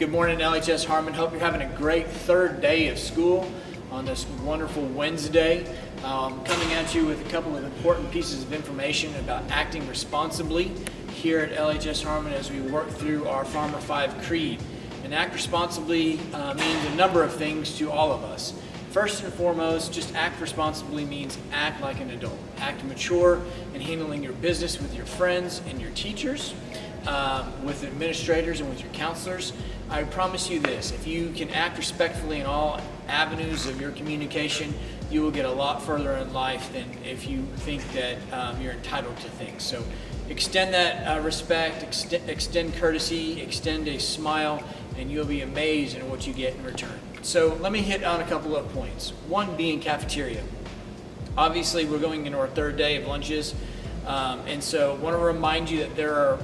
Good morning, LHS Harmon. Hope you're having a great third day of school on this wonderful Wednesday. Coming at you with a couple of important pieces of information about acting responsibly here at LHS Harmon as we work through our Farmer 5 Creed. And act responsibly means a number of things to all of us. First and foremost, just act responsibly means act like an adult. Act mature in handling your business with your friends and your teachers, with administrators and with your counselors. I promise you this, if you can act respectfully in all avenues of your communication, you will get a lot further in life than if you think that you're entitled to things. So extend that respect, extend courtesy, extend a smile, and you'll be amazed at what you get in return. So let me hit on a couple of points. One being cafeteria. Obviously, we're going into our third day of lunches, and so I want to remind you that there are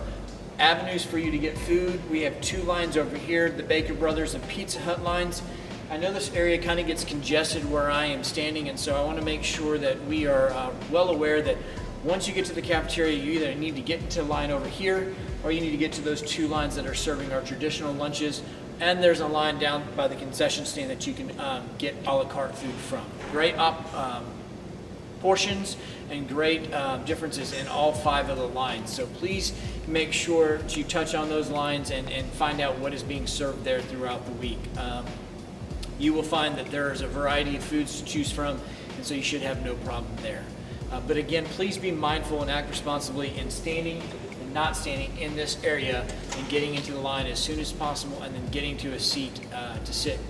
avenues for you to get food. We have two lines over here, the Baker Brothers and Pizza Hut lines. I know this area kind of gets congested where I am standing, and so I want to make sure that we are well aware that once you get to the cafeteria, you either need to get into the line over here or you need to get to those two lines that are serving our traditional lunches. And there's a line down by the concession stand that you can get a la carte food from. Great portions and great differences in all five of the lines. So please make sure to touch on those lines and find out what is being served there throughout the week. You will find that there is a variety of foods to choose from, and so you should have no problem there. But again, please be mindful and act responsibly in standing and not standing in this area and getting into the line as soon as possible and then getting to a seat to sit.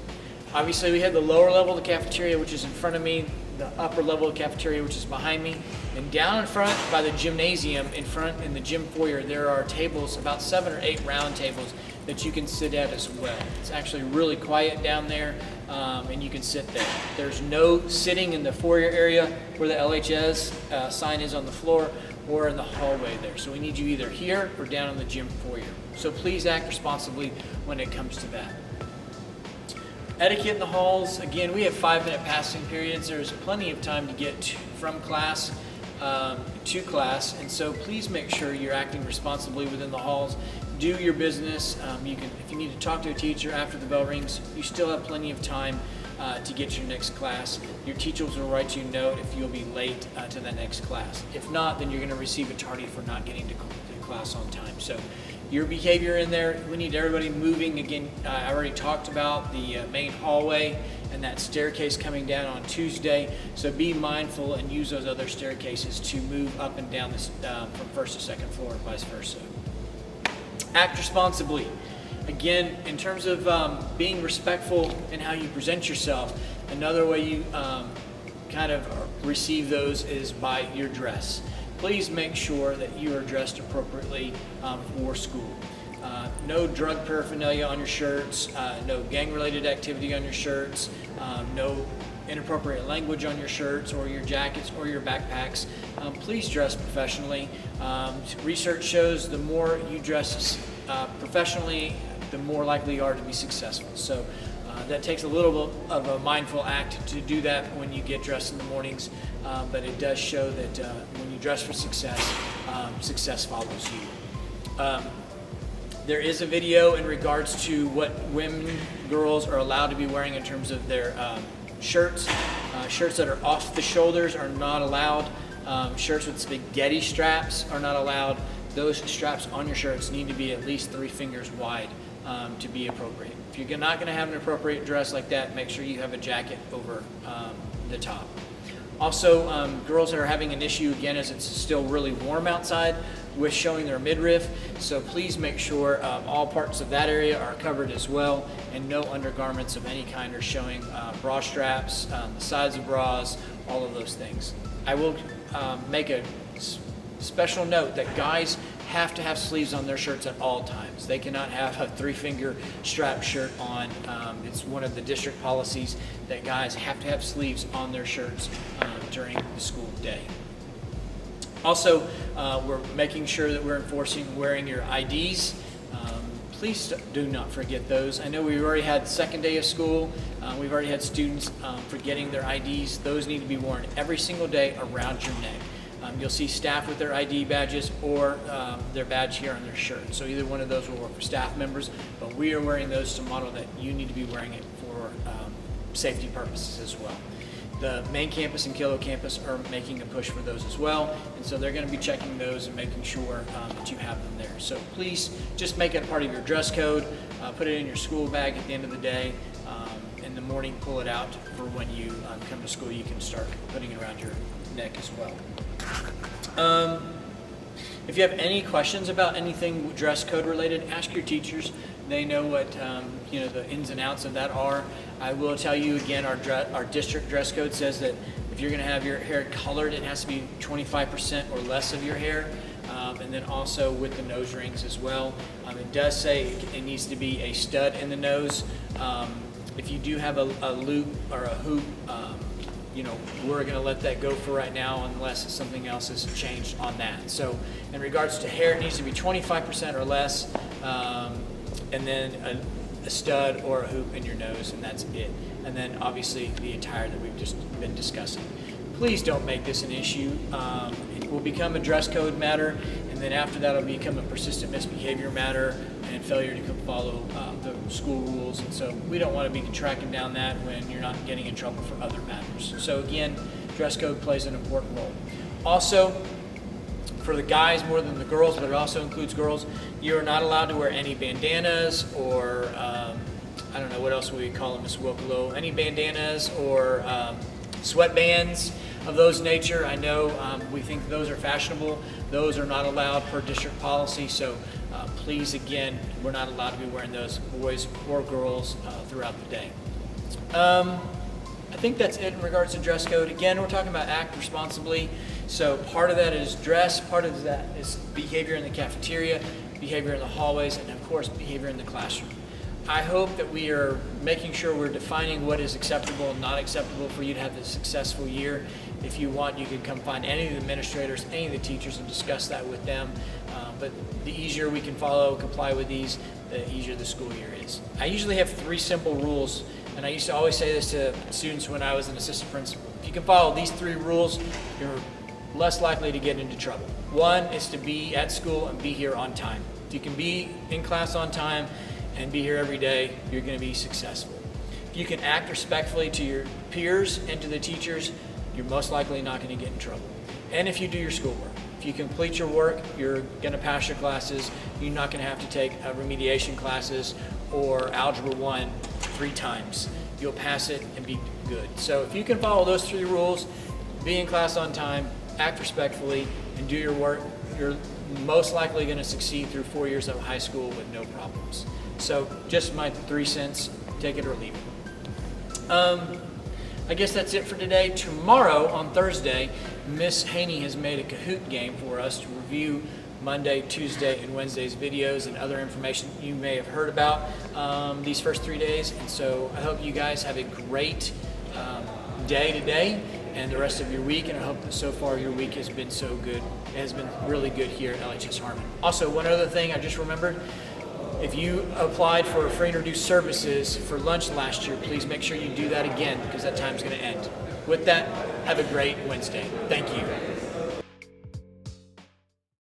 Obviously, we have the lower level of the cafeteria, which is in front of me, the upper level of the cafeteria, which is behind me, and down in front by the gymnasium, in the gym foyer, there are tables, about 7 or 8 round tables that you can sit at as well. It's actually really quiet down there, and you can sit there. There's no sitting in the foyer area where the LHS sign is on the floor or in the hallway there. So we need you either here or down in the gym foyer. So please act responsibly when it comes to that. Etiquette in the halls, again, we have 5-minute passing periods. There's plenty of time to get from class to class, and so please make sure you're acting responsibly within the halls. Do your business. If you need to talk to a teacher after the bell rings, you still have plenty of time to get to your next class. Your teachers will write you a note if you'll be late to the next class. If not, then you're going to receive a tardy for not getting to class on time. So your behavior in there, we need everybody moving. Again, I already talked about the main hallway and that staircase coming down on Tuesday. So be mindful and use those other staircases to move up and down this from first to second floor and vice versa. Act responsibly. Again, in terms of being respectful in how you present yourself, another way you kind of receive those is by your dress. Please make sure that you are dressed appropriately for school. No drug paraphernalia on your shirts, no gang-related activity on your shirts, no inappropriate language on your shirts or your jackets or your backpacks. Please dress professionally. Research shows the more you dress professionally, the more likely you are to be successful. So that takes a little bit of a mindful act to do that when you get dressed in the mornings, but it does show that when you dress for success, success follows you. There is a video in regards to what women, girls are allowed to be wearing in terms of their shirts. Shirts that are off the shoulders are not allowed. Shirts with spaghetti straps are not allowed. Those straps on your shirts need to be at least 3 fingers wide to be appropriate. If you're not going to have an appropriate dress like that, make sure you have a jacket over the top. Also, girls are having an issue again as it's still really warm outside with showing their midriff. So please make sure all parts of that area are covered as well, and no undergarments of any kind are showing. Bra straps, the sides of bras, all of those things. I will make a special note that guys have to have sleeves on their shirts at all times. They cannot have a 3-finger strap shirt on. It's one of the district policies that guys have to have sleeves on their shirts during the school day. Also, we're making sure that we're enforcing wearing your IDs. Please do not forget those. I know we've already had the second day of school. We've already had students forgetting their IDs. Those need to be worn every single day around your neck. you'll see staff with their ID badges or their badge here on their shirt. So either one of those will work for staff members, but we are wearing those to model that you need to be wearing it for safety purposes as well. The main campus and Kilo campus are making a push for those as well, and so they're going to be checking those and making sure that you have them there. So please just make it a part of your dress code, put it in your school bag at the end of the day. In the morning, pull it out for when you come to school. You can start putting it around your neck as well. If you have any questions about anything dress code related, ask your teachers. They know what the ins and outs of that are. I will tell you again, our district dress code says that if you're going to have your hair colored, it has to be 25% or less of your hair, and then also with the nose rings as well. It does say it needs to be a stud in the nose. If you do have a loop or a hoop, we're going to let that go for right now unless something else has changed on that. So in regards to hair, it needs to be 25% or less, and then a stud or a hoop in your nose, and that's it. And then obviously the attire that we've just been discussing. Please don't make this an issue. It will become a dress code matter, and then after that it'll become a persistent misbehavior matter and failure to follow the school rules. And so we don't want to be tracking down that when you're not getting in trouble for other matters. So again, dress code plays an important role. Also, for the guys more than the girls, but it also includes girls, you are not allowed to wear any bandanas or I don't know what else we call them, Ms. Wokolo, any bandanas or sweatbands of those nature. I know we think those are fashionable. Those are not allowed per district policy, so please, again, we're not allowed to be wearing those, boys or girls, throughout the day. I think that's it in regards to dress code. Again, we're talking about act responsibly. So part of that is dress, part of that is behavior in the cafeteria, behavior in the hallways, and of course, behavior in the classroom. I hope that we are making sure we're defining what is acceptable and not acceptable for you to have a successful year. If you want, you can come find any of the administrators, any of the teachers, and discuss that with them. But the easier we can comply with these, the easier the school year is. I usually have 3 simple rules, and I used to always say this to students when I was an assistant principal. If you can follow these 3 rules, you're less likely to get into trouble. 1 is to be at school and be here on time. If you can be in class on time and be here every day, you're going to be successful. If you can act respectfully to your peers and to the teachers, you're most likely not going to get in trouble. And if you do your schoolwork, if you complete your work, you're going to pass your classes. You're not going to have to take remediation classes or Algebra 1 3 times. You'll pass it and be good. So if you can follow those 3 rules, be in class on time, act respectfully, and do your work, you're most likely going to succeed through 4 years of high school with no problems. So just my 3 cents, take it or leave it. I guess that's it for today. Tomorrow, on Thursday, Miss Haney has made a Kahoot game for us to review Monday, Tuesday, and Wednesday's videos and other information you may have heard about these first 3 days. And so I hope you guys have a great day today and the rest of your week, and I hope that so far your week has been so good. It has been really good here at LHS Harmon. Also, one other thing I just remembered, if you applied for free and reduced services for lunch last year, please make sure you do that again because that time's going to end. With that, have a great Wednesday. Thank you.